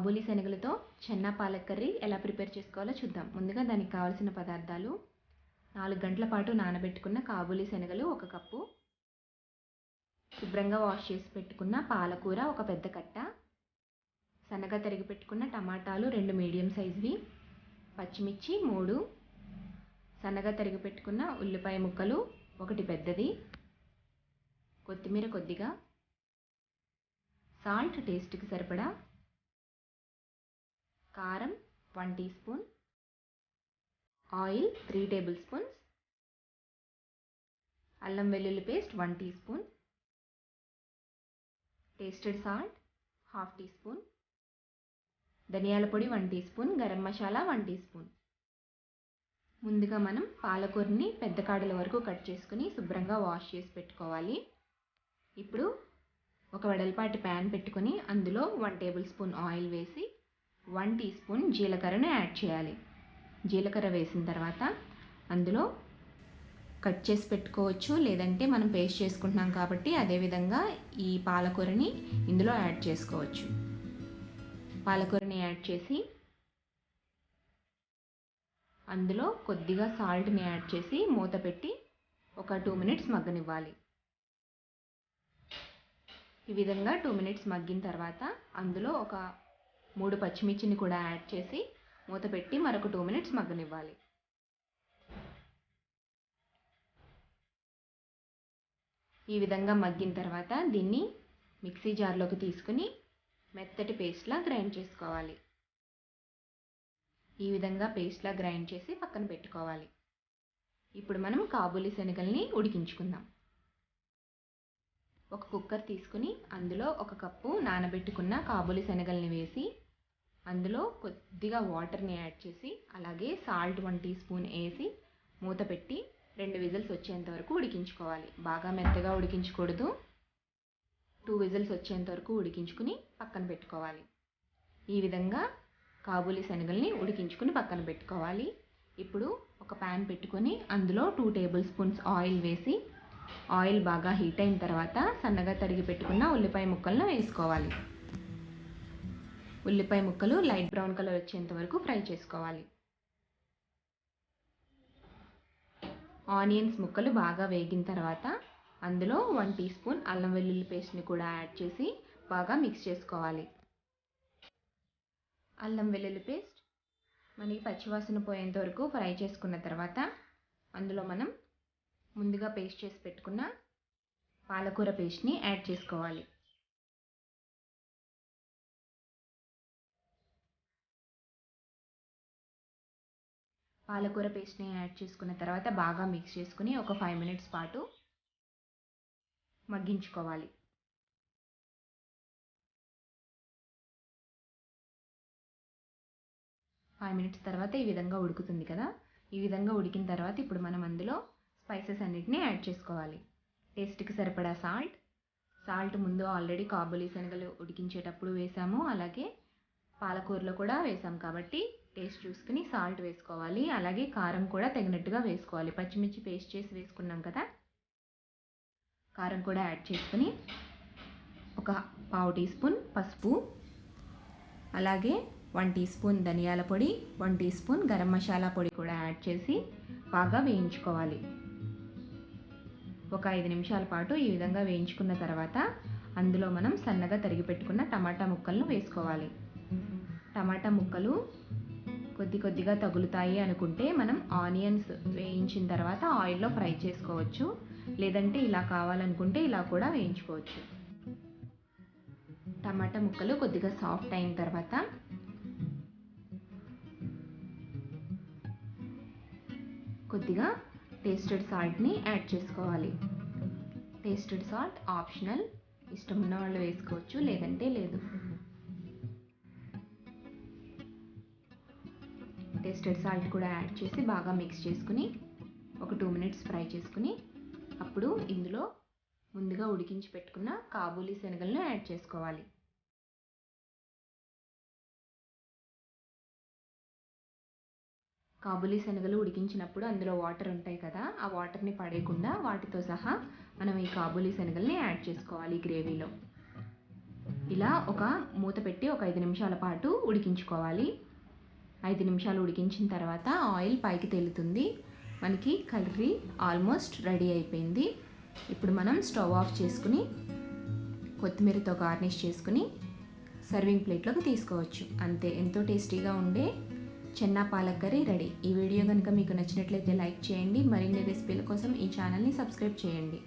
కాబూలీ శనగలతో చెన్నా పాలక్ కర్రీ ఎలా ప్రిపేర్ చేసుకోవాలో చూద్దాం. ముందుగా దానికి కావాల్సిన పదార్థాలు: 4 గంటల పాటు నానబెట్టుకున్న కాబూలీ శనగలు 1 కప్పు, శుభ్రంగా వాష్ చేసి పెట్టుకున్న పాలకూర 1 పెద్ద కట్ట, సన్నగా తరిగి పెట్టుకున్న టమాటాలు 2 మీడియం సైజువి, పచ్చిమిర్చి 3, సన్నగా తరిగి పెట్టుకున్న ఉల్లిపాయ ముక్కలు 1 పెద్దది, కొత్తిమీర కొద్దిగా, సాల్ట్ టేస్ట్కి సరిపడా, కారం 1 teaspoon, oil 3 tablespoons, అల్లం వెల్లుల్లి paste 1 teaspoon, tasted salt 1/2 teaspoon, ధనియాల పొడి 1 teaspoon, garam masala 1 teaspoon. ముందుగా మనం పాలకూరని పెద్ద కాడల వరకు కట్ చేసుకుని శుభ్రంగా వాష్ చేసి పెట్టుకోవాలి. ఇప్పుడు ఒక వెడల్పాటి ప్యాన్ పెట్టుకొని అందులో 1 టేబుల్ స్పూన్ ఆయిల్ వేసి 1 టీ స్పూన్ జీలకర్రను యాడ్ చేయాలి. జీలకర్ర వేసిన తర్వాత అందులో కట్ చేసి పెట్టుకోవచ్చు, లేదంటే మనం పేస్ట్ చేసుకుంటున్నాం కాబట్టి అదేవిధంగా ఈ పాలకూరని ఇందులో యాడ్ చేసుకోవచ్చు. పాలకూరని యాడ్ చేసి అందులో కొద్దిగా సాల్ట్ని యాడ్ చేసి మూత పెట్టి ఒక 2 మినిట్స్ మగ్గనివ్వాలి. ఈ విధంగా 2 మినిట్స్ మగ్గిన తర్వాత అందులో ఒక 3 పచ్చిమిర్చిని కూడా యాడ్ చేసి మూత పెట్టి మరొక 2 మినిట్స్ మగ్గనివ్వాలి. ఈ విధంగా మగ్గిన తర్వాత దీన్ని మిక్సీ జార్లోకి తీసుకుని మెత్తటి పేస్ట్లా గ్రైండ్ చేసుకోవాలి. ఈ విధంగా పేస్ట్లా గ్రైండ్ చేసి పక్కన పెట్టుకోవాలి. ఇప్పుడు మనం కాబూలీ శనగల్ని ఉడికించుకుందాం. ఒక కుక్కర్ తీసుకుని అందులో 1 కప్పు నానబెట్టుకున్న కాబూలీ శనగల్ని వేసి అందులో కొద్దిగా వాటర్ని యాడ్ చేసి అలాగే సాల్ట్ 1 టీ స్పూన్ వేసి మూత పెట్టి 2 విజిల్స్ వచ్చేంత వరకు ఉడికించుకోవాలి. బాగా మెత్తగా ఉడికించకూడదు. 2 విజిల్స్ వచ్చేంత వరకు ఉడికించుకుని పక్కన పెట్టుకోవాలి. ఈ విధంగా కాబూలీ శనగల్ని ఉడికించుకుని పక్కన పెట్టుకోవాలి. ఇప్పుడు ఒక ప్యాన్ పెట్టుకొని అందులో 2 టేబుల్ స్పూన్స్ ఆయిల్ వేసి ఆయిల్ బాగా హీట్ అయిన తర్వాత సన్నగా తరిగి పెట్టుకున్న ఉల్లిపాయ ముక్కలను వేసుకోవాలి. ఉల్లిపాయ ముక్కలు లైట్ బ్రౌన్ కలర్ వచ్చేంత వరకు ఫ్రై చేసుకోవాలి. ఆనియన్స్ ముక్కలు బాగా వేగిన తర్వాత అందులో 1 టీ స్పూన్ అల్లం వెల్లుల్లి పేస్ట్ని కూడా యాడ్ చేసి బాగా మిక్స్ చేసుకోవాలి. అల్లం వెల్లుల్లి పేస్ట్ మనకి పచ్చివాసన పోయేంత వరకు ఫ్రై చేసుకున్న తర్వాత అందులో మనం ముందుగా పేస్ట్ చేసి పెట్టుకున్న పాలకూర పేస్ట్ని యాడ్ చేసుకోవాలి. పాలకూర పేస్ట్ని యాడ్ చేసుకున్న తర్వాత బాగా మిక్స్ చేసుకుని ఒక 5 మినిట్స్ పాటు మగ్గించుకోవాలి. ఫైవ్ మినిట్స్ తర్వాత ఈ విధంగా ఉడుకుతుంది కదా. ఈ విధంగా ఉడికిన తర్వాత ఇప్పుడు మనం అందులో స్పైసెస్ అన్నిటిని యాడ్ చేసుకోవాలి. టేస్ట్కి సరిపడా సాల్ట్ ముందు ఆల్రెడీ కాబూలీ శనగలు ఉడికించేటప్పుడు వేసాము, అలాగే పాలకూరలో కూడా వేసాం కాబట్టి టేస్ట్ చూసుకుని సాల్ట్ వేసుకోవాలి. అలాగే కారం కూడా తగినట్టుగా వేసుకోవాలి. పచ్చిమిర్చి పేస్ట్ చేసి వేసుకున్నాం కదా, కారం కూడా యాడ్ చేసుకుని ఒక 1/2 టీ స్పూన్ పసుపు, అలాగే 1 టీ స్పూన్ ధనియాల పొడి, 1 టీ స్పూన్ గరం మసాలా పొడి కూడా యాడ్ చేసి బాగా వేయించుకోవాలి. ఒక 5 నిమిషాల పాటు ఈ విధంగా వేయించుకున్న తర్వాత అందులో మనం సన్నగా తరిగి పెట్టుకున్న టమాటా ముక్కలను వేసుకోవాలి. టమాటా ముక్కలు కొద్దిగా తగులుతాయి అనుకుంటే మనం ఆనియన్స్ వేయించిన తర్వాత ఆయిల్లో ఫ్రై చేసుకోవచ్చు, లేదంటే ఇలా కావాలనుకుంటే ఇలా కూడా వేయించుకోవచ్చు. టమాటా ముక్కలు కొద్దిగా సాఫ్ట్ అయిన తర్వాత కొద్దిగా టేస్టెడ్ సాల్ట్ని యాడ్ చేసుకోవాలి. టేస్టెడ్ సాల్ట్ ఆప్షనల్, ఇష్టం ఉన్న వాళ్ళు వేసుకోవచ్చు, లేదంటే లేదు. టేస్టెడ్ సాల్ట్ కూడా యాడ్ చేసి బాగా మిక్స్ చేసుకుని ఒక 2 మినిట్స్ ఫ్రై చేసుకుని అప్పుడు ఇందులో ముందుగా ఉడికించి పెట్టుకున్న కాబూలీ శనగలను యాడ్ చేసుకోవాలి. కాబూలీ శనగలు ఉడికించినప్పుడు అందులో వాటర్ ఉంటాయి కదా, ఆ వాటర్ని పడేయకుండా వాటితో సహా మనం ఈ కాబూలీ శనగల్ని యాడ్ చేసుకోవాలి గ్రేవీలో. ఇలా ఒక మూత పెట్టి ఒక 5 నిమిషాల పాటు ఉడికించుకోవాలి. 5 నిమిషాలు ఉడికించిన తర్వాత ఆయిల్ పైకి తేలుతుంది. మనకి కర్రీ ఆల్మోస్ట్ రెడీ అయిపోయింది. ఇప్పుడు మనం స్టవ్ ఆఫ్ చేసుకుని కొత్తిమీరతో గార్నిష్ చేసుకుని సర్వింగ్ ప్లేట్లోకి తీసుకోవచ్చు. అంతే, ఎంతో టేస్టీగా ఉండే చెన్నా పాలక్ కర్రీ రెడీ. ఈ వీడియో కనుక మీకు నచ్చినట్లయితే లైక్ చేయండి. మరిన్ని రెసిపీల కోసం ఈ ఛానల్ని సబ్స్క్రైబ్ చేయండి.